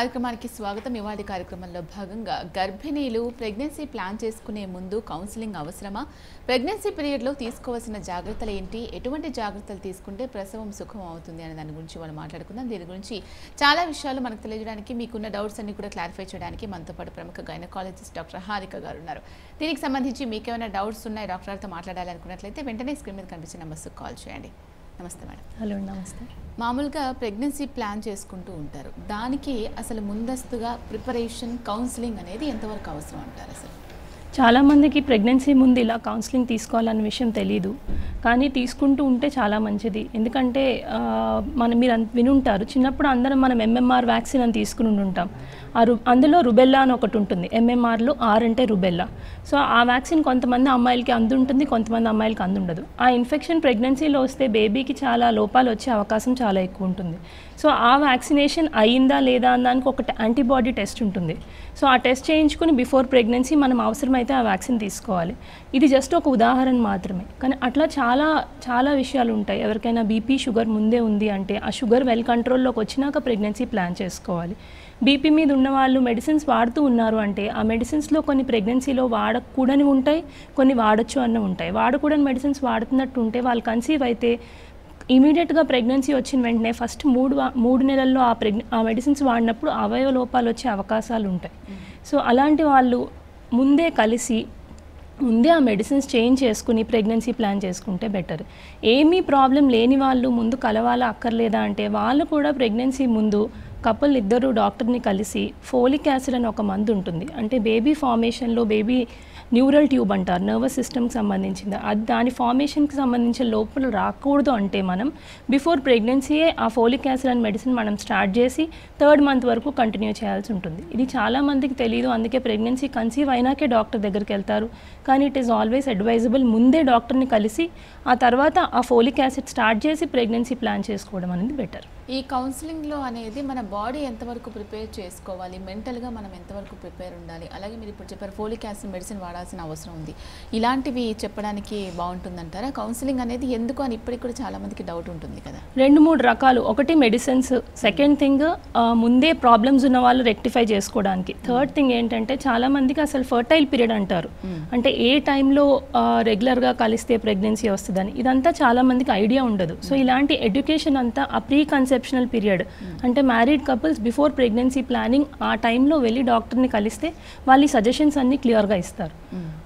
కార్యక్రమానికి స్వాగతం. ఇవాళ కార్యక్రమంలో భాగంగా గర్భిణీలు ప్రెగ్నెన్సీ ప్లాన్ చేసుకునే ముందు కౌన్సిలింగ్ అవసరమా, ప్రెగ్నెన్సీ పీరియడ్లో తీసుకోవాల్సిన జాగ్రత్తలు ఏంటి, ఎటువంటి జాగ్రత్తలు తీసుకుంటే ప్రసవం సుఖం అవుతుంది అనే దాని గురించి మనం మాట్లాడుకుందాం. దీని గురించి చాలా విషయాలు మనకు తెలియజేయడానికి, మీకున్న డౌట్స్ అన్ని కూడా క్లారిఫై చేయడానికి మనతో పాటు ప్రముఖ గైనకాలజిస్ట్ డాక్టర్ హారిక గారు ఉన్నారు. దీనికి సంబంధించి మీకు ఏమైనా డౌట్స్ ఉన్నాయి, డాక్టర్ గారితో మాట్లాడాలనుకున్నట్లయితే వెంటనే స్క్రీన్ మీద కనిపించే నెంబర్స్కి కాల్ చేయండి. నమస్తే మేడం. హలో, నమస్తే. మామూలుగా ప్రెగ్నెన్సీ ప్లాన్ చేసుకుంటూ ఉంటారు. దానికి అసలు ముందస్తుగా ప్రిపరేషన్, కౌన్సిలింగ్ అనేది ఎంతవరకు అవసరం అంటారు? అసలు చాలామందికి ప్రెగ్నెన్సీ ముందు ఇలా కౌన్సిలింగ్ తీసుకోవాలన్న విషయం తెలీదు, కానీ తీసుకుంటూ ఉంటే చాలా మంచిది. ఎందుకంటే మీరు వినుంటారు, చిన్నప్పుడు అందరం మనం ఎంఎంఆర్ వ్యాక్సిన్ అని తీసుకుని ఉంటాం. అందులో రుబెల్లా అని ఒకటి ఉంటుంది. ఎంఎంఆర్లో ఆర్ అంటే రుబెల్లా. సో ఆ వ్యాక్సిన్ కొంతమంది అమ్మాయిలకి అందుంటుంది, కొంతమంది అమ్మాయిలకి అందుండదు. ఆ ఇన్ఫెక్షన్ ప్రెగ్నెన్సీలో వస్తే బేబీకి చాలా లోపాలు వచ్చే అవకాశం చాలా ఎక్కువ ఉంటుంది. సో ఆ వ్యాక్సినేషన్ అయిందా లేదా అన్నదానికి ఒక యాంటీబాడీ టెస్ట్ ఉంటుంది. సో ఆ టెస్ట్ చేయించుకుని బిఫోర్ ప్రెగ్నెన్సీ మనం అవసరమైతే ఆ వ్యాక్సిన్ తీసుకోవాలి. ఇది జస్ట్ ఒక ఉదాహరణ మాత్రమే, కానీ అట్లా చాలా చాలా విషయాలు ఉంటాయి. ఎవరికైనా బీపీ, షుగర్ ముందే ఉంది అంటే ఆ షుగర్ వెల్ కంట్రోల్లోకి వచ్చినాక ప్రెగ్నెన్సీ ప్లాన్ చేసుకోవాలి. బీపీ మీద ఉన్న వాళ్ళు మెడిసిన్స్ వాడుతూ ఉన్నారు అంటే ఆ మెడిసిన్స్లో కొన్ని ప్రెగ్నెన్సీలో వాడకూడని ఉంటాయి, కొన్ని వాడచ్చు అన్న ఉంటాయి. వాడకూడని మెడిసిన్స్ వాడుతున్నట్టు ఉంటే వాళ్ళు కన్సీవ్ అయితే ఇమీడియట్గా ప్రెగ్నెన్సీ వచ్చిన వెంటనే ఫస్ట్ మూడు నెలల్లో ఆ మెడిసిన్స్ వాడినప్పుడు అవయవ లోపాలు వచ్చే అవకాశాలు ఉంటాయి. సో అలాంటి వాళ్ళు ముందే కలిసి ముందే ఆ మెడిసిన్స్ చేంజ్ చేసుకుని ప్రెగ్నెన్సీ ప్లాన్ చేసుకుంటే బెటర్. ఏమీ ప్రాబ్లం లేని వాళ్ళు ముందు కలవాలా అక్కర్లేదా అంటే వాళ్ళు కూడా ప్రెగ్నెన్సీ ముందు కపుల్ ఇద్దరు డాక్టర్ని కలిసి ఫోలిక్ యాసిడ్ అని ఒక మందు ఉంటుంది. అంటే బేబీ ఫార్మేషన్లో బేబీ న్యూరల్ ట్యూబ్ అంటారు, నర్వస్ సిస్టమ్కి సంబంధించింది. అది దాని ఫార్మేషన్కి సంబంధించిన లోపల రాకూడదు అంటే మనం బిఫోర్ ప్రెగ్నెన్సీయే ఆ ఫోలిక్ యాసిడ్ అనే మెడిసిన్ మనం స్టార్ట్ చేసి 3rd మంత్ వరకు కంటిన్యూ చేయాల్సి ఉంటుంది. ఇది చాలామందికి తెలియదు, అందుకే ప్రెగ్నెన్సీ కన్సీవ్ అయినాకే డాక్టర్ దగ్గరికి వెళ్తారు. కానీ ఇట్ ఈస్ ఆల్వేస్ అడ్వైజబుల్ ముందే డాక్టర్ని కలిసి ఆ తర్వాత ఆ ఫోలిక్ యాసిడ్ స్టార్ట్ చేసి ప్రెగ్నెన్సీ ప్లాన్ చేసుకోవడం అనేది బెటర్. ఈ కౌన్సిలింగ్లో అనేది మన బాడీ ఎంతవరకు ప్రిపేర్ చేసుకోవాలి, మెంటల్గా మనం ఎంతవరకు ప్రిపేర్ ఉండాలి, అలాగే మీరు ఇప్పుడు చెప్పారు ఫోలిక్ యాసిడ్ మెడిసిన్ వాడాల్సిన అవసరం ఉంది, ఇలాంటివి చెప్పడానికి బాగుంటుందంటారా? కౌన్సిలింగ్ అనేది ఎందుకు అని ఇప్పటికి కూడా చాలామందికి డౌట్ ఉంటుంది కదా. 2-3 రకాలు. ఒకటి మెడిసిన్స్, సెకండ్ థింగ్ ముందే ప్రాబ్లమ్స్ ఉన్న వాళ్ళు రెక్టిఫై చేసుకోవడానికి, థర్డ్ థింగ్ ఏంటంటే చాలామందికి అసలు ఫర్టైల్ పీరియడ్ అంటారు, అంటే ఏ టైంలో రెగ్యులర్గా కలిస్తే ప్రెగ్నెన్సీ వస్తుందని. ఇదంతా చాలామందికి ఐడియా ఉండదు. సో ఇలాంటి ఎడ్యుకేషన్ అంతా ఆ ప్రీ కన్సెప్షనల్ పీరియడ్ అంటే married couples before pregnancy planning ఆ టైంలో వెళ్ళి డాక్టర్ని కలిస్తే వాళ్ళ సజెషన్స్ అన్నీ క్లియర్గా ఇస్తారు.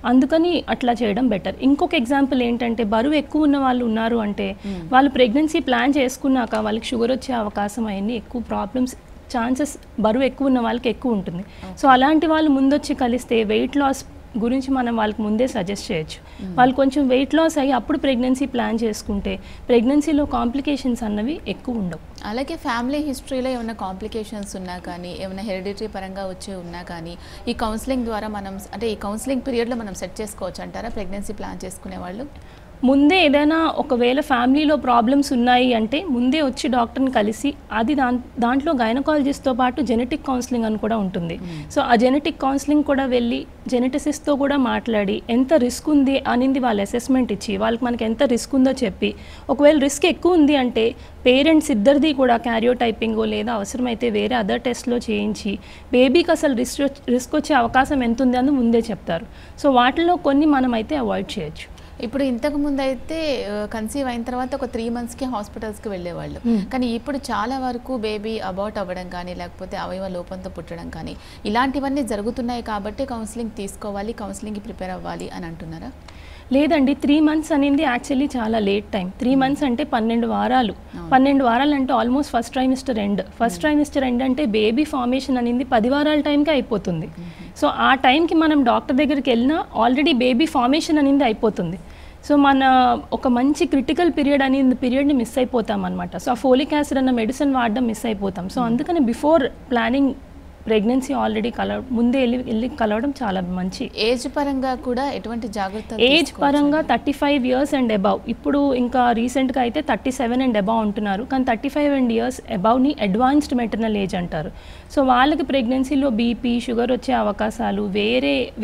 అందుకని అట్లా చేయడం బెటర్. ఇంకొక ఎగ్జాంపుల్ ఏంటంటే బరువు ఎక్కువ ఉన్న వాళ్ళు ఉన్నారు అంటే వాళ్ళు ప్రెగ్నెన్సీ ప్లాన్ చేసుకున్నాక వాళ్ళకి షుగర్ వచ్చే అవకాశం అవన్నీ ఎక్కువ ప్రాబ్లమ్స్ ఛాన్సెస్ బరువు ఎక్కువ ఉన్న వాళ్ళకి ఎక్కువ ఉంటుంది. సో అలాంటి వాళ్ళు ముందొచ్చి కలిస్తే వెయిట్ లాస్ గురించి మనం వాళ్ళకి ముందే సజెస్ట్ చేయొచ్చు. వాళ్ళు కొంచెం వెయిట్ లాస్ అయ్యి అప్పుడు ప్రెగ్నెన్సీ ప్లాన్ చేసుకుంటే ప్రెగ్నెన్సీలో కాంప్లికేషన్స్ అన్నవి ఎక్కువ ఉండవు. అలాగే ఫ్యామిలీ హిస్టరీలో ఏమైనా కాంప్లికేషన్స్ ఉన్నా కానీ, ఏమైనా హెరిడిటరీ పరంగా వచ్చి ఉన్నా కానీ ఈ కౌన్సిలింగ్ ద్వారా మనం అంటే ఈ కౌన్సిలింగ్ పీరియడ్లో మనం సెట్ చేసుకోవచ్చు అంటారా ప్రెగ్నెన్సీ ప్లాన్ చేసుకునే వాళ్ళు? ముందే ఏదైనా ఒకవేళ ఫ్యామిలీలో ప్రాబ్లమ్స్ ఉన్నాయి అంటే ముందే వచ్చి డాక్టర్ని కలిసి అది దాంట్లో గైనకాలజిస్ట్తో పాటు జెనెటిక్ కౌన్సిలింగ్ అని కూడా ఉంటుంది. సో ఆ జెనెటిక్ కౌన్సిలింగ్ కూడా వెళ్ళి జెనెటిసిస్ట్తో కూడా మాట్లాడి ఎంత రిస్క్ ఉంది అనేది వాళ్ళు అసెస్మెంట్ ఇచ్చి వాళ్ళకి మనకి ఎంత రిస్క్ ఉందో చెప్పి, ఒకవేళ రిస్క్ ఎక్కువ ఉంది అంటే పేరెంట్స్ ఇద్దరిది కూడా క్యారియోటైపింగో లేదా అవసరమైతే వేరే అదర్ టెస్ట్లో చేయించి బేబీకి అసలు రిస్క్ వచ్చే అవకాశం ఎంత ఉంది అని ముందే చెప్తారు. సో వాటిలో కొన్ని మనం అయితే అవాయిడ్ చేయొచ్చు. ఇప్పుడు ఇంతకు ముందు అయితే కన్సీవ్ అయిన తర్వాత ఒక 3 మంత్స్కి హాస్పిటల్స్కి వెళ్ళేవాళ్ళు, కానీ ఇప్పుడు చాలా వరకు బేబీ అబార్ట్ అవ్వడం కానీ లేకపోతే అవయవ లోపంతో పుట్టడం కానీ ఇలాంటివన్నీ జరుగుతున్నాయి కాబట్టి కౌన్సిలింగ్ తీసుకోవాలి, కౌన్సిలింగ్కి ప్రిపేర్ అవ్వాలి అని అంటున్నారా? లేదండి, 3 మంత్స్ అనేది యాక్చువల్లీ చాలా లేట్ టైం. 3 మంత్స్ అంటే 12 వారాలు. 12 వారాలు అంటే ఆల్మోస్ట్ ఫస్ట్ ట్రైమిస్టర్ ఎండ్ అంటే బేబీ ఫార్మేషన్ అనేది 10 వారాల టైంకి అయిపోతుంది. సో ఆ టైంకి మనం డాక్టర్ దగ్గరికి వెళ్ళినా ఆల్రెడీ బేబీ ఫార్మేషన్ అనేది అయిపోతుంది. సో మన ఒక మంచి క్రిటికల్ పీరియడ్ని మిస్ అయిపోతాం అనమాట. సో ఆ ఫోలిక్ యాసిడ్ అన్న మెడిసిన్ వాడడం మిస్ అయిపోతాం. సో అందుకని బిఫోర్ ప్లానింగ్ ప్రెగ్నెన్సీ ఆల్రెడీ ముందే వెళ్ళి కలవడం చాలా మంచి. ఏజ్ పరంగా కూడా ఎటువంటి జాగ్రత్త? ఏజ్ పరంగా 35 years అండ్ అబవ్. ఇప్పుడు ఇంకా రీసెంట్గా అయితే 37 అండ్ అబవ్ ఉంటున్నారు, కానీ 35 years అబవ్ని అడ్వాన్స్డ్ మెటర్నల్ ఏజ్ అంటారు. సో వాళ్ళకి ప్రెగ్నెన్సీలో బీపీ, షుగర్ వచ్చే అవకాశాలు,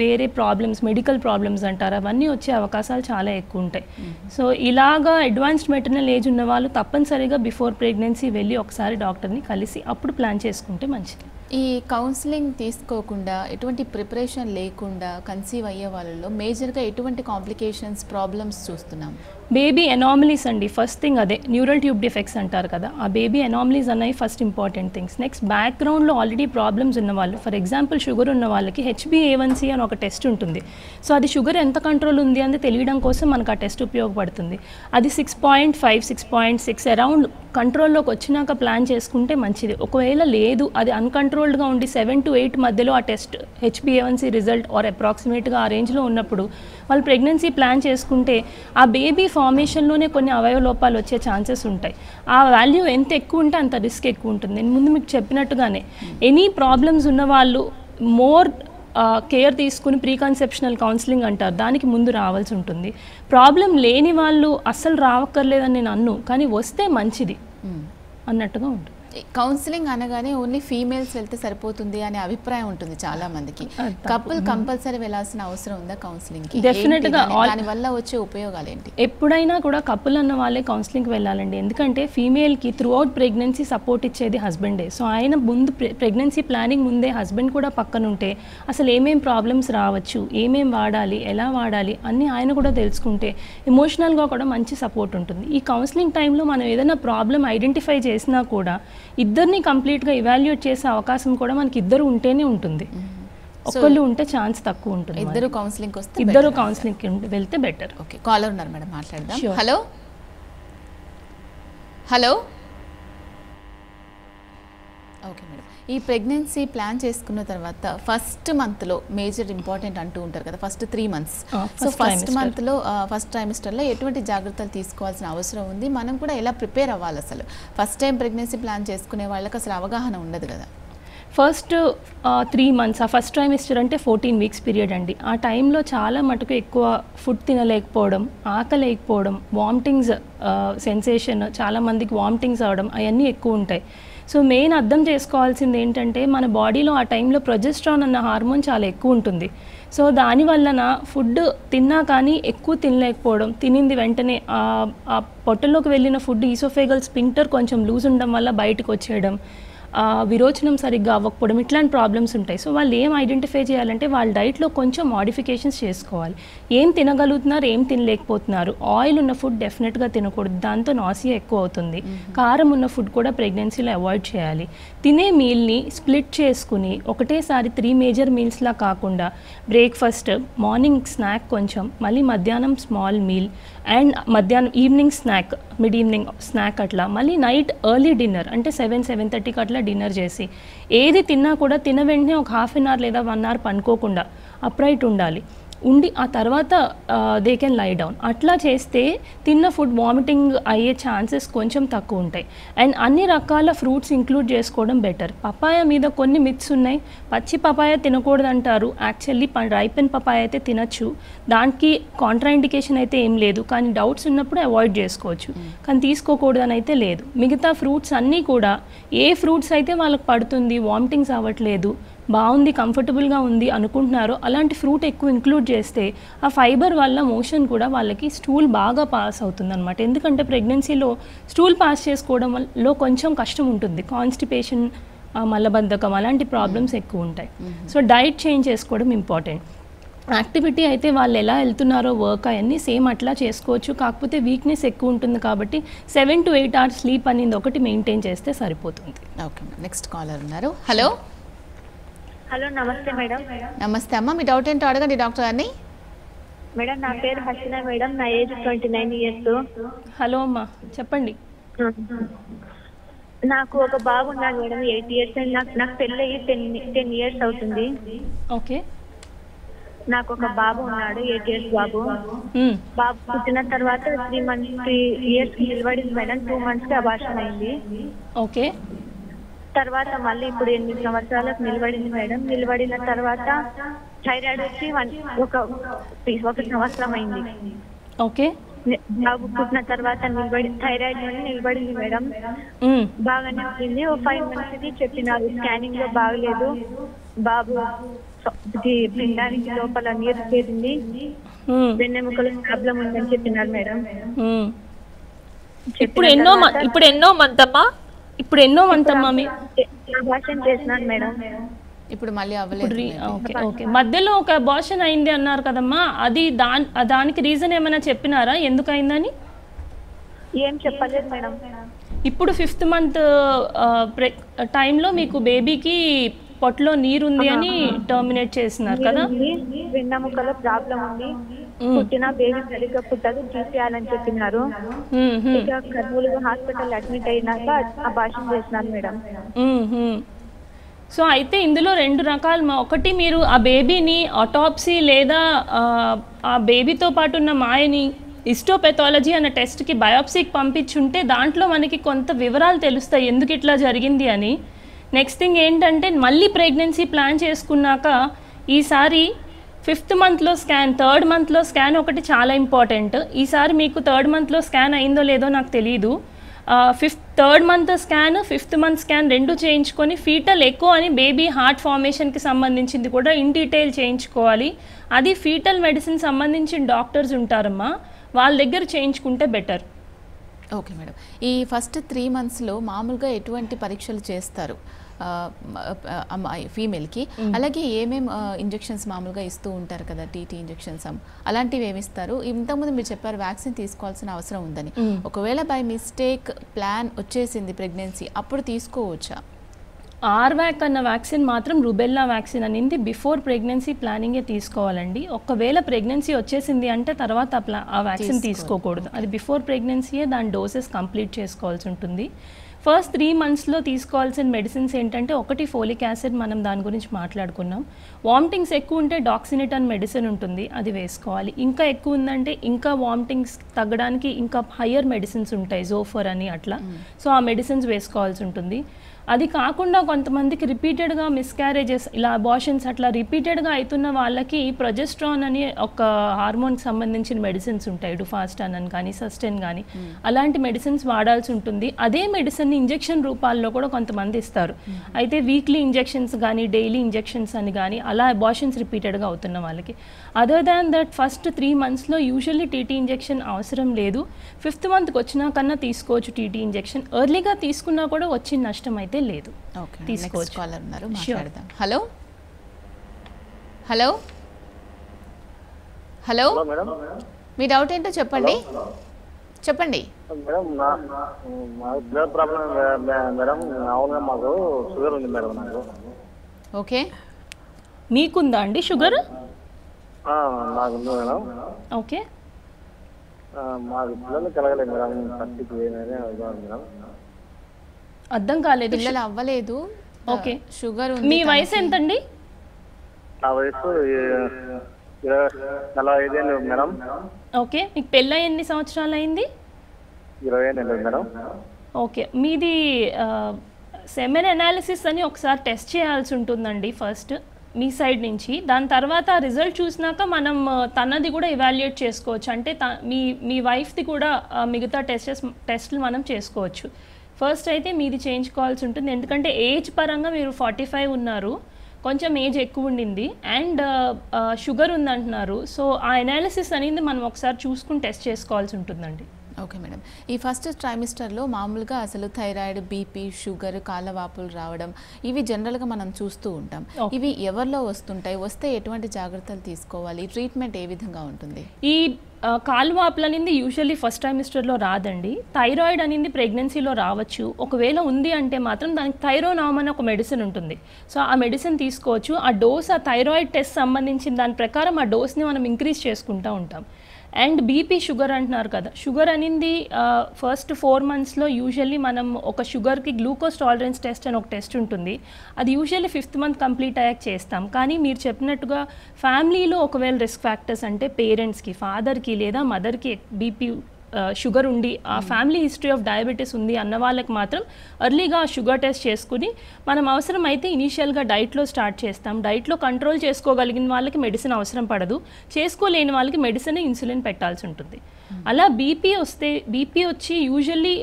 వేరే ప్రాబ్లమ్స్, మెడికల్ ప్రాబ్లమ్స్ అంటారు, అవన్నీ వచ్చే అవకాశాలు చాలా ఎక్కువ ఉంటాయి. సో ఇలాగా అడ్వాన్స్డ్ మెటర్నల్ ఏజ్ ఉన్న వాళ్ళు తప్పనిసరిగా బిఫోర్ ప్రెగ్నెన్సీ వెళ్ళి ఒకసారి డాక్టర్ని కలిసి అప్పుడు ప్లాన్ చేసుకుంటే మంచిది. ఈ కౌన్సిలింగ్ తీసుకోకుండా ఎటువంటి ప్రిపరేషన్ లేకుండా కన్సీవ్ అయ్యే వాళ్ళలో మేజర్గా ఎటువంటి కాంప్లికేషన్స్ ప్రాబ్లమ్స్ చూస్తున్నాం? బేబీ ఎనామలీస్ అండి. ఫస్ట్ థింగ్ అదే న్యూరల్ ట్యూబ్ డిఫెక్ట్స్ అంటారు కదా, ఆ బేబీ ఎనామలీస్ అనేవి ఫస్ట్ ఇంపార్టెంట్ థింగ్స్. నెక్స్ట్ బ్యాక్గ్రౌండ్లో ఆల్రెడీ ప్రాబ్లమ్స్ ఉన్న వాళ్ళు, ఫర్ ఎగ్జాంపుల్ షుగర్ ఉన్న వాళ్ళకి HbA1c అని ఒక టెస్ట్ ఉంటుంది. సో అది షుగర్ ఎంత కంట్రోల్ ఉంది అని తెలియడం కోసం మనకు ఆ టెస్ట్ ఉపయోగపడుతుంది. అది 6.5, 6.6 అరౌండ్ కంట్రోల్లోకి వచ్చినాక ప్లాన్ చేసుకుంటే మంచిది. ఒకవేళ లేదు, అది అన్కంట్రోల్డ్గా ఉండి 7 to 8 మధ్యలో ఆ టెస్ట్ HbA1c రిజల్ట్ ఆర్ అప్రాక్సిమేట్గా ఆ రేంజ్లో ఉన్నప్పుడు వాళ్ళు ప్రెగ్నెన్సీ ప్లాన్ చేసుకుంటే ఆ బేబీ ఫార్మేషన్లోనే కొన్ని అవయవ లోపాలు వచ్చే ఛాన్సెస్ ఉంటాయి. ఆ వాల్యూ ఎంత ఎక్కువ ఉంటే అంత రిస్క్ ఎక్కువ ఉంటుంది. నేను ముందు మీకు చెప్పినట్టుగానే ఎనీ ప్రాబ్లమ్స్ ఉన్న వాళ్ళు మోర్ కేర్ తీసుకుని ప్రీ కన్సెప్షనల్ కౌన్సిలింగ్ అంటారు, దానికి ముందు రావాల్సి ఉంటుంది. ప్రాబ్లం లేని వాళ్ళు అస్సలు రావక్కర్లేదని నేను అన్ను, కానీ వస్తే మంచిది అన్నట్టుగా ఉంటుంది. కౌన్సిలింగ్ అనగానే ఓన్లీ ఫీమేల్స్ వెళ్తే సరిపోతుంది అనే అభిప్రాయం ఉంటుంది చాలా మందికి. కపుల్ కంపల్సరీ వెళ్ళాల్సిన అవసరం ఉందా కౌన్సిలింగ్కి? డెఫినెట్గా. దానివల్ల వచ్చే ఉపయోగాలు ఏంటి? ఎప్పుడైనా కూడా కపుల్ అన్న వాళ్ళే కౌన్సిలింగ్కి వెళ్ళాలండి. ఎందుకంటే ఫీమేల్కి త్రూ అవుట్ ప్రెగ్నెన్సీ సపోర్ట్ ఇచ్చేది హస్బెండే. సో ఆయన ముందు ప్రెగ్నెన్సీ ప్లానింగ్ ముందే హస్బెండ్ కూడా పక్కన ఉంటే అసలు ఏమేం ప్రాబ్లమ్స్ రావచ్చు, ఏమేం వాడాలి, ఎలా వాడాలి అన్నీ ఆయన కూడా తెలుసుకుంటే ఎమోషనల్గా కూడా మంచి సపోర్ట్ ఉంటుంది. ఈ కౌన్సిలింగ్ టైంలో మనం ఏదైనా ప్రాబ్లం ఐడెంటిఫై చేసినా కూడా ఇద్దరిని కంప్లీట్గా ఇవాల్యుయేట్ చేసే అవకాశం కూడా మనకి ఇద్దరు ఉంటేనే ఉంటుంది. ఒకళ్ళు ఉంటే ఛాన్స్ తక్కువ ఉంటుంది. ఇద్దరు కౌన్సిలింగ్ వస్తే, ఇద్దరు కౌన్సిలింగ్కి వెళ్తే బెటర్. ఓకే, కాలర్ ఉన్నారు మేడం, మాట్లాడదాం. Hello hello. ఓకే మేడం, ఈ ప్రెగ్నెన్సీ ప్లాన్ చేసుకున్న తర్వాత ఫస్ట్ మంత్లో మేజర్ ఇంపార్టెంట్ అంటూ ఉంటారు కదా, ఫస్ట్ 3 months. సో ఫస్ట్ మంత్లో ఫస్ట్ ట్రైమిస్టర్లో ఎటువంటి జాగ్రత్తలు తీసుకోవాల్సిన అవసరం ఉంది? మనం కూడా ఎలా ప్రిపేర్ అవ్వాలి? అసలు ఫస్ట్ టైం ప్రెగ్నెన్సీ ప్లాన్ చేసుకునే వాళ్ళకి అసలు అవగాహన ఉండదు కదా. ఫస్ట్ 3 months, ఆ ఫస్ట్ ట్రైమిస్టర్ అంటే 14 weeks పీరియడ్ అండి. ఆ టైంలో చాలా మటుకు ఎక్కువ ఫుడ్ తినలేకపోవడం, ఆకలేకపోవడం, వామిటింగ్స్ సెన్సేషన్, చాలామందికి వామిటింగ్స్ అవడం అవన్నీ ఎక్కువ ఉంటాయి. సో మెయిన్ అర్థం చేసుకోవాల్సింది ఏంటంటే మన బాడీలో ఆ టైంలో ప్రొజెస్ట్రాన్ అన్న హార్మోన్ చాలా ఎక్కువ ఉంటుంది. సో దానివల్లన ఫుడ్ తిన్నా కానీ ఎక్కువ తినలేకపోవడం, తినింది వెంటనే ఆ పొట్టలోకి వెళ్ళిన ఫుడ్ ఈసోఫేగల్ స్పింక్టర్ కొంచెం లూజ్ ఉండడం వల్ల బయటకు వచ్చేయడం, విరోచనం సరిగ్గా అవ్వకపోవడం, ఇట్లాంటి ప్రాబ్లమ్స్ ఉంటాయి. సో వాళ్ళు ఏం ఐడెంటిఫై చేయాలంటే వాళ్ళ డైట్లో కొంచెం మోడిఫికేషన్స్ చేసుకోవాలి. ఏం తినగలుగుతున్నారు, ఏం తినలేకపోతున్నారు. ఆయిల్ ఉన్న ఫుడ్ డెఫినెట్గా తినకూడదు, దాంతో నాసియా ఎక్కువ అవుతుంది. కారం ఉన్న ఫుడ్ కూడా ప్రెగ్నెన్సీలో అవాయిడ్ చేయాలి. తినే మీల్ని స్ప్లిట్ చేసుకుని ఒకటేసారి 3 major మీల్స్లా కాకుండా బ్రేక్ఫాస్ట్, మార్నింగ్ స్నాక్ కొంచెం, మళ్ళీ మధ్యాహ్నం స్మాల్ మీల్ అండ్ మధ్యాహ్నం evening snack, mid evening snack అట్లా, మళ్ళీ నైట్ ఎర్లీ డిన్నర్ అంటే 7-7:30కి అట్లా డిన్నర్ చేసి ఏది తిన్నా కూడా తిన వెంటనే ఒక 1/2 hour లేదా 1 hour పనుకోకుండా అప్రైట్ ఉండి ఆ తర్వాత దే కెన్ లై డౌన్. అట్లా చేస్తే తిన్న ఫుడ్ వామిటింగ్ అయ్యే ఛాన్సెస్ కొంచెం తక్కువ ఉంటాయి. అండ్ అన్ని రకాల ఫ్రూట్స్ ఇంక్లూడ్ చేసుకోవడం బెటర్. పపాయ మీద కొన్ని మిత్స్ ఉన్నాయి. పచ్చి పపాయ తినకూడదు అంటారు, యాక్చువల్లీ రైపెన్ పపాయ అయితే తినచ్చు, దానికి కాంట్రాఇండికేషన్ అయితే ఏం లేదు. కానీ డౌట్స్ ఉన్నప్పుడు అవాయిడ్ చేసుకోవచ్చు, కానీ తీసుకోకూడదని అయితే లేదు. మిగతా ఫ్రూట్స్ అన్నీ కూడా ఏ ఫ్రూట్స్ అయితే వాళ్ళకి పడుతుంది, వామిటింగ్స్ అవ్వట్లేదు, బాగుంది, కంఫర్టబుల్గా ఉంది అనుకుంటున్నారో అలాంటి ఫ్రూట్ ఎక్కువ ఇంక్లూడ్ చేస్తే ఆ ఫైబర్ వల్ల మోషన్ కూడా వాళ్ళకి స్టూల్ బాగా పాస్ అవుతుంది అనమాట. ఎందుకంటే ప్రెగ్నెన్సీలో స్టూల్ పాస్ చేసుకోవడంలో కొంచెం కష్టం ఉంటుంది. కాన్స్టిపేషన్, మలబద్ధకం అలాంటి ప్రాబ్లమ్స్ ఎక్కువ ఉంటాయి. సో డైట్ చేంజ్ చేసుకోవడం ఇంపార్టెంట్. యాక్టివిటీ అయితే వాళ్ళు ఎలా వెళ్తున్నారో వర్క్ అవన్నీ సేమ్ అట్లా చేసుకోవచ్చు, కాకపోతే వీక్నెస్ ఎక్కువ ఉంటుంది కాబట్టి 7 to 8 hours స్లీప్ అనేది ఒకటి మెయింటైన్ చేస్తే సరిపోతుంది. ఓకే, నెక్స్ట్ కాలర్ ఉన్నారు. హలో హలో, నమస్తే మేడం. నమస్తే అమ్మ, మీ డౌట్ ఏంటో అడగండి డాక్టర్ గారిని. మేడం, నా పేరు హసీనా మేడం, నా ఏజ్ 29 years. హలో అమ్మా, చెప్పండి. నాకు ఒక బాబు ఉన్నాడు మేడం, 8 years. నాకు పెళ్ళి 10 years అవుతుంది. ఓకే. నాకు ఒక బాబు ఉన్నాడు, 8 years బాబు. బాబు పుట్టిన తర్వాత 3 years నిలబడింది మేడం. 2 months కి అబార్షన్ అయింది. ఓకే. తర్వాత మళ్ళీ ఇప్పుడు 8 సంవత్సరాలకు నిలబడింది మేడం. నిలబడిన తర్వాత థైరాయిడ్ వచ్చి ఒక సంవత్సరం అయింది. ఓకే. బాబు పుట్టిన తర్వాత థైరాయిడ్ నిలబడింది మేడం. బాగానే ఉంటుంది. 5 months కి చెప్పినారు, స్కానింగ్ లో బాగలేదు, బాబు పిండానికి లోపల నీరు చేరింది, వెన్నెముకల ప్రాబ్లం ఉందని చెప్పినారు మేడం. ఇప్పుడు ఎన్నో మంత్ అమ్మా? అబార్షన్ చేసినాను మేడం. ఇప్పుడు మళ్ళీ ఇప్పుడు అవ్వలేదు. ఓకే ఓకే మధ్యలో ఒక అబార్షన్ అయింది అన్నారు కదమ్మా, అది దానికి రీజన్ ఏమైనా చెప్పినారా ఎందుకు అయిందని? ఏం చెప్పలేదు మేడం. ఇప్పుడు 5th మంత్ టైంలో మీకు బేబీకి పొట్టలో నీరు ఉంది అని టర్మినేట్ చేసినారు కదా? వెన్నెముకలో ప్రాబ్లం ఉంది, పుట్టిన బేబీ సరిగ్గా పుట్టదు, తీసేయాలని చెప్పినారు. ఇక కర్నూలు హాస్పిటల్ అడ్మిట్ అయినాక అబార్షన్ చేసినాను మేడం. సో అయితే ఇందులో 2 రకాలు. ఒకటి మీరు ఆ బేబీని ఆటోప్సీ లేదా ఆ బేబీతో పాటు ఉన్న మాయని హిస్టోపెథాలజీ అనే టెస్ట్కి బయాప్సీకి పంపించుంటే దాంట్లో మనకి కొంత వివరాలు తెలుస్తాయి ఎందుకు ఇట్లా జరిగింది అని. నెక్స్ట్ థింగ్ ఏంటంటే మళ్ళీ ప్రెగ్నెన్సీ ప్లాన్ చేసుకున్నాక ఈసారి 5th మంత్లో స్కాన్, 3rd మంత్లో స్కాన్ ఒకటి చాలా ఇంపార్టెంట్. ఈసారి మీకు 3rd మంత్లో స్కాన్ అయిందో లేదో నాకు తెలియదు. 3rd month scan, 5th month scan 2 చేయించుకొని ఫీటల్ ఎకో అని బేబీ హార్ట్ ఫార్మేషన్కి సంబంధించింది కూడా ఇన్ డీటెయిల్ చేయించుకోవాలి. అది ఫీటల్ మెడిసిన్ సంబంధించిన డాక్టర్స్ ఉంటారమ్మా, వాళ్ళ దగ్గర చేయించుకుంటే బెటర్. Okay madam. ఈ ఫస్ట్ 3 మంత్స్లో మామూలుగా ఎటువంటి పరీక్షలు చేస్తారు అమ్మాయి ఫీమేల్కి? అలాగే ఏమేమి ఇంజెక్షన్స్ మామూలుగా ఇస్తూ ఉంటారు కదా, టీటీ ఇంజెక్షన్స్ అలాంటివి ఏమిస్తారు? ఇంతకుముందు మీరు చెప్పారు వ్యాక్సిన్ తీసుకోవాల్సిన అవసరం ఉందని. ఒకవేళ బై మిస్టేక్ ప్లాన్ వచ్చేసింది ప్రెగ్నెన్సీ, అప్పుడు తీసుకోవచ్చా? ఆర్వాక్ అన్న వ్యాక్సిన్ మాత్రం రుబెల్లా వ్యాక్సిన్ అనేది బిఫోర్ ప్రెగ్నెన్సీ ప్లానింగే తీసుకోవాలండి. ఒకవేళ ప్రెగ్నెన్సీ వచ్చేసింది అంటే తర్వాత ఆ వ్యాక్సిన్ తీసుకోకూడదు. అది బిఫోర్ ప్రెగ్నెన్సీయే దాని డోసెస్ కంప్లీట్ చేసుకోవాల్సి ఉంటుంది. ఫస్ట్ 3 మంత్స్లో తీసుకోవాల్సిన మెడిసిన్స్ ఏంటంటే, ఒకటి ఫోలిక్ యాసిడ్, మనం దాని గురించి మాట్లాడుకున్నాం. వామిటింగ్స్ ఎక్కువ ఉంటే డాక్సినిటన్ మెడిసిన్ ఉంటుంది, అది వేసుకోవాలి. ఇంకా ఎక్కువ ఉందంటే ఇంకా వామిటింగ్స్ తగ్గడానికి ఇంకా హయ్యర్ మెడిసిన్స్ ఉంటాయి, జోఫర్ అని అట్లా. సో ఆ మెడిసిన్స్ వేసుకోవాల్సి ఉంటుంది. అది కాకుండా కొంతమందికి రిపీటెడ్గా మిస్క్యారేజెస్, ఇలా అబార్షన్స్ అట్లా రిపీటెడ్గా అవుతున్న వాళ్ళకి ప్రొజెస్ట్రాన్ అని ఒక హార్మోన్కి సంబంధించిన మెడిసిన్స్ ఉంటాయి, డుఫాస్టాన్ అని కానీ సస్టెన్ కానీ, అలాంటి మెడిసిన్స్ వాడాల్సి ఉంటుంది. అదే మెడిసిన్ని ఇంజెక్షన్ రూపాల్లో కూడా కొంతమంది ఇస్తారు. అయితే వీక్లీ ఇంజెక్షన్స్ కానీ డైలీ ఇంజెక్షన్స్ అని కానీ అలా అబార్షన్స్ రిపీటెడ్గా అవుతున్న వాళ్ళకి. అదర్ దాన్ దట్ ఫస్ట్ 3 మంత్స్లో యూజువల్లీ టీటీ ఇంజెక్షన్ అవసరం లేదు. 5th మంత్కి వచ్చినా కన్నా తీసుకోవచ్చు టీటీ ఇంజెక్షన్. ఎర్లీగా తీసుకున్నా కూడా వచ్చిన నష్టం అయితే లేదు, తీసుకోవచ్చు. హలో హలో హలో, మీ డౌట్ ఏంటో చెప్పండి. చెప్పండి మేడం. బ్లడ్ ప్రాబ్లం మేడం, అవును మాకు షుగర్ ఉంది మేడం. నాకు ఓకే. మీకుందా అండి షుగర్? నాకు ఉంది మేడం. ఓకే. మాకు పిల్లలు కలగలేదు మేడం, 30కి మేడం. అర్థం కాలేదు. పిల్లలు అవ్వలేదు. ఓకే. షుగర్ ఉంది. మీ వయసు ఎంతండి? నా వయసు 45 ఏళ్ళు మేడం. ఓకే. మీకు పెళ్ళి ఎన్ని సంవత్సరాలు అయింది? 20 ఏళ్ళు మేడం. ఓకే. మీది సెమెన్ అనాలిసిస్ అని ఒకసారి టెస్ట్ చేయాల్సి ఉంటుందండి ఫస్ట్ మీ సైడ్ నుంచి. దాని తర్వాత రిజల్ట్ చూసినాక మనం తనది కూడా ఇవాల్యుయేట్ చేసుకోవచ్చు. అంటే మీ వైఫ్ది కూడా మిగతా టెస్ట్లు మనం చేసుకోవచ్చు. ఫస్ట్ అయితే మీది చేయించుకోవాల్సి ఉంటుంది, ఎందుకంటే ఏజ్ పరంగా మీరు 45 ఉన్నారు, కొంచెం ఏజ్ ఎక్కువ ఉండింది, అండ్ షుగర్ ఉందంటున్నారు. సో ఆ అనాలిసిస్ అనేది మనం ఒకసారి చూసుకుని టెస్ట్ చేసుకోవాల్సి ఉంటుందండి. Okay madam. ఈ ఫస్ట్ ట్రైమిస్టర్లో మామూలుగా అసలు థైరాయిడ్, బీపీ, షుగర్, కాళ్ళవాపులు రావడం ఇవి జనరల్గా మనం చూస్తూ ఉంటాం. ఇవి ఎవరిలో వస్తుంటాయి? వస్తే ఎటువంటి జాగ్రత్తలు తీసుకోవాలి? ట్రీట్మెంట్ ఏ విధంగా ఉంటుంది? ఈ కాళ్ళవాపులు అనేది యూజువల్లీ ఫస్ట్ ట్రైమిస్టర్లో రాదండి. థైరాయిడ్ అనేది ప్రెగ్నెన్సీలో రావచ్చు. ఒకవేళ ఉంది అంటే మాత్రం దానికి థైరోనామ్ అని ఒక మెడిసిన్ ఉంటుంది. సో ఆ మెడిసిన్ తీసుకోవచ్చు. ఆ డోస్, ఆ థైరాయిడ్ టెస్ట్ సంబంధించిన దాని ప్రకారం ఆ డోస్ని మనం ఇంక్రీజ్ చేసుకుంటూ ఉంటాం. అండ్ బీపీ, షుగర్ అంటున్నారు కదా, షుగర్ అనేది ఫస్ట్ 4 మంత్స్లో యూజువల్లీ మనం ఒక షుగర్కి గ్లూకోజ్ టాలరెన్స్ టెస్ట్ అని ఒక టెస్ట్ ఉంటుంది. అది యూజువల్లీ 5th మంత్ కంప్లీట్ అయ్యాక చేస్తాం. కానీ మీరు చెప్పినట్టుగా ఫ్యామిలీలో ఒకవేళ రిస్క్ ఫ్యాక్టర్స్ అంటే పేరెంట్స్కి, ఫాదర్కి లేదా మదర్కి బీపీ, షుగర్ ఉండి ఆ ఫ్యామిలీ హిస్టరీ ఆఫ్ డయాబెటీస్ ఉంది అన్న వాళ్ళకి మాత్రం ఎర్లీగా షుగర్ టెస్ట్ చేసుకుని మనం అవసరం అయితే ఇనీషియల్గా డైట్లో స్టార్ట్ చేస్తాం. డైట్లో కంట్రోల్ చేసుకోగలిగిన వాళ్ళకి మెడిసిన్ అవసరం పడదు, చేసుకోలేని వాళ్ళకి మెడిసిన్, ఇన్సులిన్ పెట్టాల్సి ఉంటుంది. అలా బీపీ వచ్చి యూజువల్లీ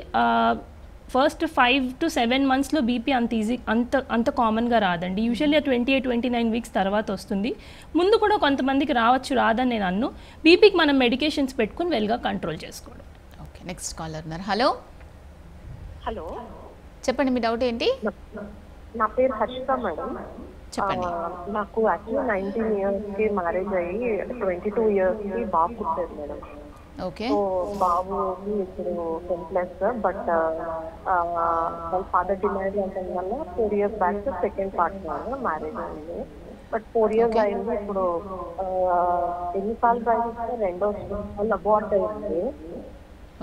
ఫస్ట్ 5 to 7 మంత్స్లో బీపీ అంత కామన్గా రాదండి. యూజువల్లీ 28-29 వీక్స్ తర్వాత వస్తుంది. ముందు కూడా కొంతమందికి రాదని నేను అన్ను. బీపీకి మనం మెడికేషన్స్ పెట్టుకుని వెల్గా కంట్రోల్ చేసుకోవడం. ఓకే. నెక్స్ట్ కాలర్ ఉన్నారు. హలో హలో, చెప్పండి, మీ డౌట్ ఏంటి? నా పేరు హర్షిత మేడం. చెప్పండి. నాకు యాక్చువల్లీ 19 ఇయర్స్కి మ్యారేజ్ అయ్యి 22 ఇయర్స్కి బాబు పుట్టారు మేడం. ఓకే. సో బాబుకి ఇప్పుడు 10+, బట్ వాళ్ళ ఫాదర్ డిమాండ్ ఉండడం వల్ల 4 years back second partner marriage అయింది. బట్ 4 years అయింది. ఇప్పుడు ఎన్నిసార్లు ట్రై చేస్తే రెండో వాళ్ళు అబార్ట్ అయింది.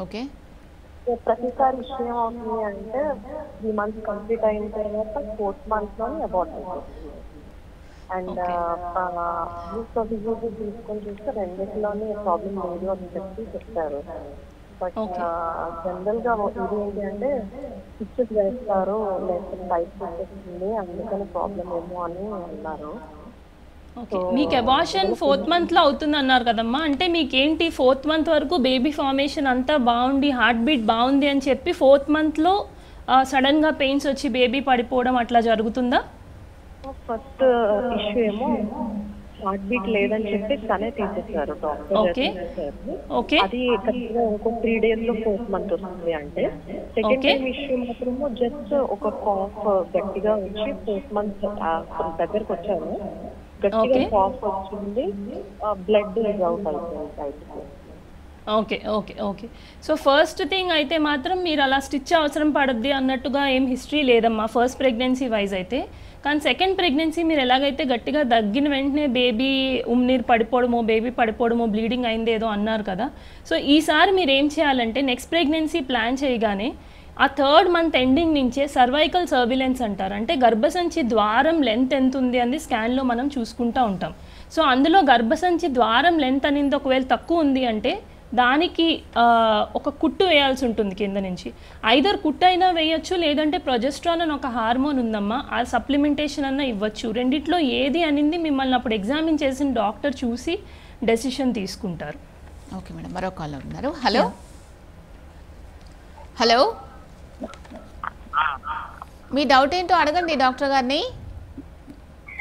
ఓకే. ప్రతిసారి విషయం అవుతుంది అంటే 3 months కంప్లీట్ అయిన తర్వాత 4th month లోనే అబార్ట్ అవుతుంది. అండ్ తీసుకొని చూస్తే రెండిట్లోనే ప్రాబ్లం లేదు అని చెప్తారు. బట్ జనరల్ గా ఇది ఏంటి అంటే స్టిచెస్ వేస్తారు, లేకపోతే బయట వచ్చేస్తుంది, అందుకని ప్రాబ్లం ఏమో అని అన్నారు. ఓకే. మీకు అబార్షన్ 4th month లో అవుతుంది అన్నారు కదమ్మా, అంటే మీకేంటి 4th month వరకు బేబీ ఫార్మేషన్ అంతా బాగుండి హార్ట్ బీట్ బాగుంది అని చెప్పి 4th month లో సడన్గా పెయిన్స్ వచ్చి బేబీ పడిపోవడం అట్లా జరుగుతుందా? ఫస్ట్ ఇష్యూ ఏమో హార్ట్ బీట్ లేదని చెప్పి తనే తీసేసారు డాక్టర్. ఓకే. అది ఖచ్చితంగా ఇంకో 3 days లో 4th month వస్తుంది అంటే. సెకండ్ టైం ఇష్యూ మాత్రము జస్ట్ ఒక కాఫ్ గట్టిగా వచ్చి 4th month దగ్గరకు వచ్చాను, గట్టిగా కాఫ్ వచ్చింది, బ్లడ్ అవుట్ అయిపోయింది బయటకు. Okay okay okay. So first thing అయితే మాత్రం మీరు అలా స్టిచ్ అవసరం పడద్ది అన్నట్టుగా ఏం హిస్టరీ లేదమ్మా ఫస్ట్ ప్రెగ్నెన్సీ వైజ్ అయితే. కానీ సెకండ్ ప్రెగ్నెన్సీ మీరు ఎలాగైతే గట్టిగా దగ్గిన వెంటనే బేబీ ఉమ్నీరు పడిపోవడమో బేబీ పడిపోవడమో బ్లీడింగ్ అయింది ఏదో అన్నారు కదా. సో ఈసారి మీరు ఏం చేయాలంటే నెక్స్ట్ ప్రెగ్నెన్సీ ప్లాన్ చేయగానే ఆ 3rd month ఎండింగ్ నుంచే సర్వైకల్ సర్విలెన్స్ అంటారు, అంటే గర్భసంచి ద్వారం లెంత్ ఎంత ఉంది అనేది స్కాన్లో మనం చూసుకుంటూ ఉంటాం. సో అందులో గర్భసంచి ద్వారం లెంత్ అనేది ఒకవేళ తక్కువ ఉంది అంటే దానికి ఒక కుట్టు వేయాల్సి ఉంటుంది కింద నుంచి. ఐదర్ కుట్టు అయినా వేయచ్చు, లేదంటే ప్రొజెస్ట్రాన్ అని ఒక హార్మోన్ ఉందమ్మా, ఆ సప్లిమెంటేషన్ అన్నా ఇవ్వచ్చు. రెండిట్లో ఏది అనింది మిమ్మల్ని అప్పుడు ఎగ్జామిన్ చేసిన డాక్టర్ చూసి డెసిషన్ తీసుకుంటారు. ఓకే మేడం, మరో కాల్ ఉన్నారు. హలో హలో, మీ డౌట్ ఏంటో అడగండి డాక్టర్ గారిని.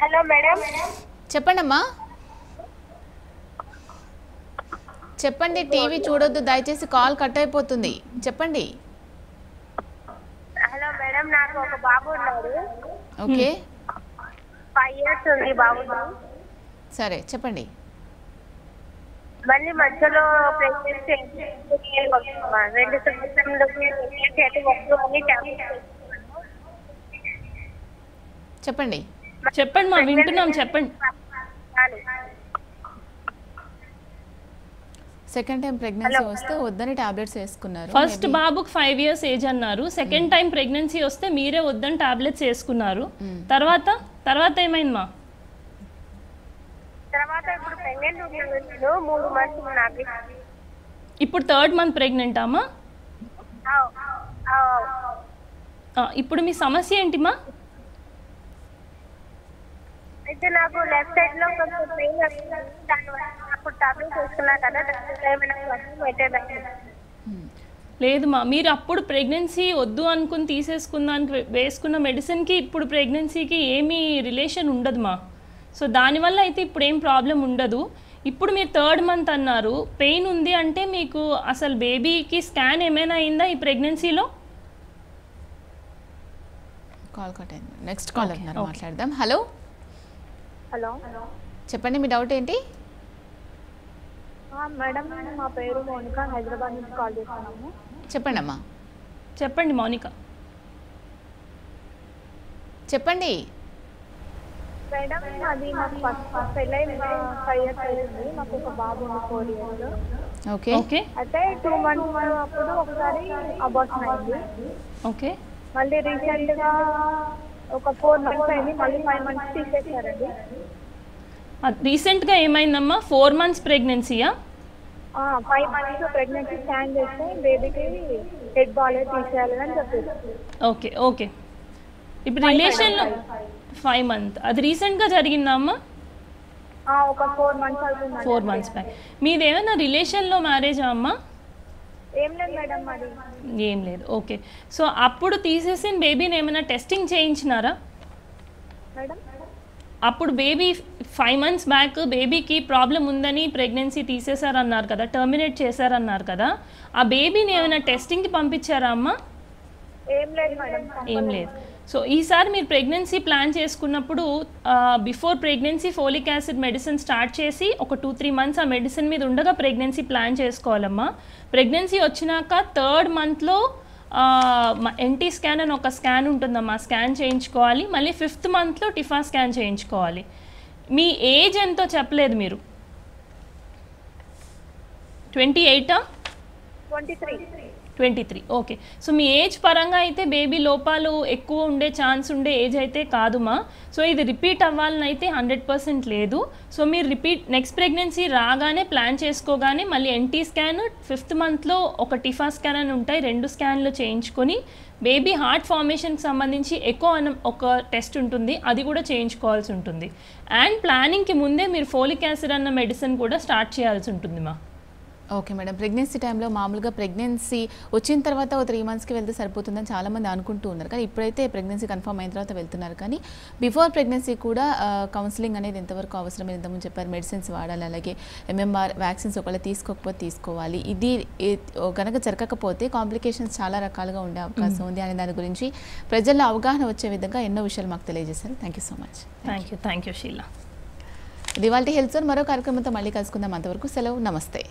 Hello madam. చెప్పండి అమ్మా, చెప్పండి. టీవీ చూడొద్దు దయచేసి, కాల్ కట్ అయిపోతుంది. చెప్పండి. హలో మేడం, నాకు ఒక బాబు ఉన్నాడు. ఓకే. 5 years ఉంది బాబు. సరే చెప్పండి. మళ్ళీ మధ్యలో ప్రెగ్నెన్సీ 2 సంవత్సరంలోకి చెప్పండి. చెప్పండి మా వింటున్నాం, చెప్పండి. సెకండ్ టైం ప్రెగ్నెన్సీ వస్తే వద్దని టాబ్లెట్స్ వేసుకున్నారు. ఫస్ట్ బాబుకి 5 years ఏజ్ అన్నారు, సెకండ్ టైం ప్రెగ్నెన్సీ వస్తే మీరే వద్దని టాబ్లెట్స్ వేసుకున్నారు. తర్వాత ఏమైందమ్మా? తర్వాత ఇప్పుడు ప్రెగ్నెంట్ 3 months నాకు. ఇప్పుడు 3rd month ప్రెగ్నెంట్ అమ్మా? ఇప్పుడు మీ సమస్య ఏంటిమా? అయితే నాకు లెఫ్ట్ సైడ్ లో కొంచెం పెయిన్ వస్తుంది, దానివల్ల అప్పుడు టాబ్లెట్స్ వేసుకున్నా కదా, లేదుమా, మీరు అప్పుడు ప్రెగ్నెన్సీ వద్దు అనుకుని తీసేసుకున్నానికి వేసుకున్న మెడిసిన్కి ఇప్పుడు ప్రెగ్నెన్సీకి ఏమీ రిలేషన్ ఉండదుమా. సో దానివల్ల అయితే ఇప్పుడు ఏం ప్రాబ్లం ఉండదు. ఇప్పుడు మీరు 3rd month అన్నారు, పెయిన్ ఉంది అంటే మీకు అసలు బేబీకి స్కాన్ ఏమైనా అయిందా ఈ ప్రెగ్నెన్సీలో? కాల్ కట్ అయింది. నెక్స్ట్ కాల్ ఉన్నారు, మాట్లాడదాం. హలో హలో, చెప్పండి మీ డౌట్ ఏంటి? మేడం మా పేరు మోనిక, హైదరాబాద్ నుంచి కాల్ చేస్తున్నాము. చెప్పండి అమ్మా. చెప్పండి మోనిక, చెప్పండి. మేడం అది మాకు ఫస్ట్ పెళ్ళై 5 years అయింది, మాకు ఒక బాబు ఉంది 4 years. Okay okay. అయితే 2 months అప్పుడు ఒకసారి అబార్షన్ అయింది. ఓకే. మళ్ళీ రీసెంట్ గా ఒక 4 months అయింది, మళ్ళీ 5 months తీసేసారండి. రీసెంట్గా ఏమైందమ్మా? 4 months ప్రెగ్నెన్సీయా? 5 months ప్రెగ్నెన్సీ స్కాన్ చేస్తే బేబీకి హెడ్ బాగాలేదు, తీసేయాలి అని చెప్పారు. Okay okay. ఇప్పుడు రిలేషన్లో 5 months, అది రీసెంట్గా జరిగిందా అమ్మా? ఒక 4 months అవుతుంది. 4 months బ్యాక్. మీది ఏమైనా రిలేషన్లో మ్యారేజా అమ్మా? ఏం లేదు మేడం, మరి ఏం లేదు. ఓకే. సో అప్పుడు తీసేసిన బేబీని ఏమైనా టెస్టింగ్ చేయించినారా మేడం? అప్పుడు బేబీ 5 months బ్యాక్ బేబీకి ప్రాబ్లం ఉందని ప్రెగ్నెన్సీ తీసేశారన్నారు కదా, టర్మినేట్ చేశారన్నారు కదా, ఆ బేబీని ఏమైనా టెస్టింగ్కి పంపించారా అమ్మా? ఏం లేదు మేడం. ఏం లేదు. సో ఈసారి మీరు ప్రెగ్నెన్సీ ప్లాన్ చేసుకున్నప్పుడు before pregnancy folic acid medicine start చేసి ఒక 2-3 మంత్స్ ఆ మెడిసిన్ మీద ఉండగా ప్రెగ్నెన్సీ ప్లాన్ చేసుకోవాలమ్మా. ప్రెగ్నెన్సీ వచ్చినాక 3rd మంత్లో ఎన్టీ స్కాన్ అని ఒక స్కాన్ ఉంటుందమ్మా, స్కాన్ చేయించుకోవాలి. మళ్ళీ 5th మంత్లో టిఫా స్కాన్ చేయించుకోవాలి. మీ ఏజ్ ఎంతో చెప్పలేదు మీరు. 28 23 ఓకే. సో మీ ఏజ్ పరంగా అయితే బేబీ లోపాలు ఎక్కువ ఉండే ఛాన్స్ ఉండే ఏజ్ అయితే కాదుమా. సో ఇది రిపీట్ అవ్వాలని అయితే 100% లేదు. సో మీరు నెక్స్ట్ ప్రెగ్నెన్సీ రాగానే ప్లాన్ చేసుకోగానే మళ్ళీ ఎన్టీ స్కాన్ 5th మంత్లో ఒక టిఫా స్కాన్ అని ఉంటాయి, 2 స్కాన్లు చేయించుకొని బేబీ హార్ట్ ఫార్మేషన్కి సంబంధించి ఎకో అని ఒక టెస్ట్ ఉంటుంది, అది కూడా చేయించుకోవాల్సి ఉంటుంది. అండ్ ప్లానింగ్కి ముందే మీరు ఫోలిక్ యాసిడ్ అన్న మెడిసిన్ కూడా స్టార్ట్ చేయాల్సి ఉంటుంది మా. Okay madam. ప్రెగ్నెన్సీ టైంలో మామూలుగా ప్రెగ్నెన్సీ వచ్చిన తర్వాత ఒక 3 మంత్స్కి వెళ్తే సరిపోతుందని చాలామంది అనుకుంటూ ఉన్నారు, కానీ ఇప్పుడైతే ప్రెగ్నెన్సీ కన్ఫర్మ్ అయిన తర్వాత వెళ్తున్నారు. కానీ బిఫోర్ ప్రెగ్నెన్సీ కూడా కౌన్సిలింగ్ అనేది ఎంతవరకు అవసరం, ఇంతకుముందు చెప్పారు మెడిసిన్స్ వాడాలి, అలాగే MMR వ్యాక్సిన్స్ ఒకవేళ తీసుకోకపోతే తీసుకోవాలి. ఇది కనుక జరగకపోతే కాంప్లికేషన్స్ చాలా రకాలుగా ఉండే అవకాశం ఉంది అనే దాని గురించి ప్రజల్లో అవగాహన వచ్చే విధంగా ఎన్నో విషయాలు మాకు తెలియజేశారు. Thank you so much. Thank you Sheela. ఇది వాళ్ళ హెల్త్ జోన్. మరో కార్యక్రమంతో మళ్ళీ కలుసుకుందాం. అంతవరకు సెలవు. నమస్తే.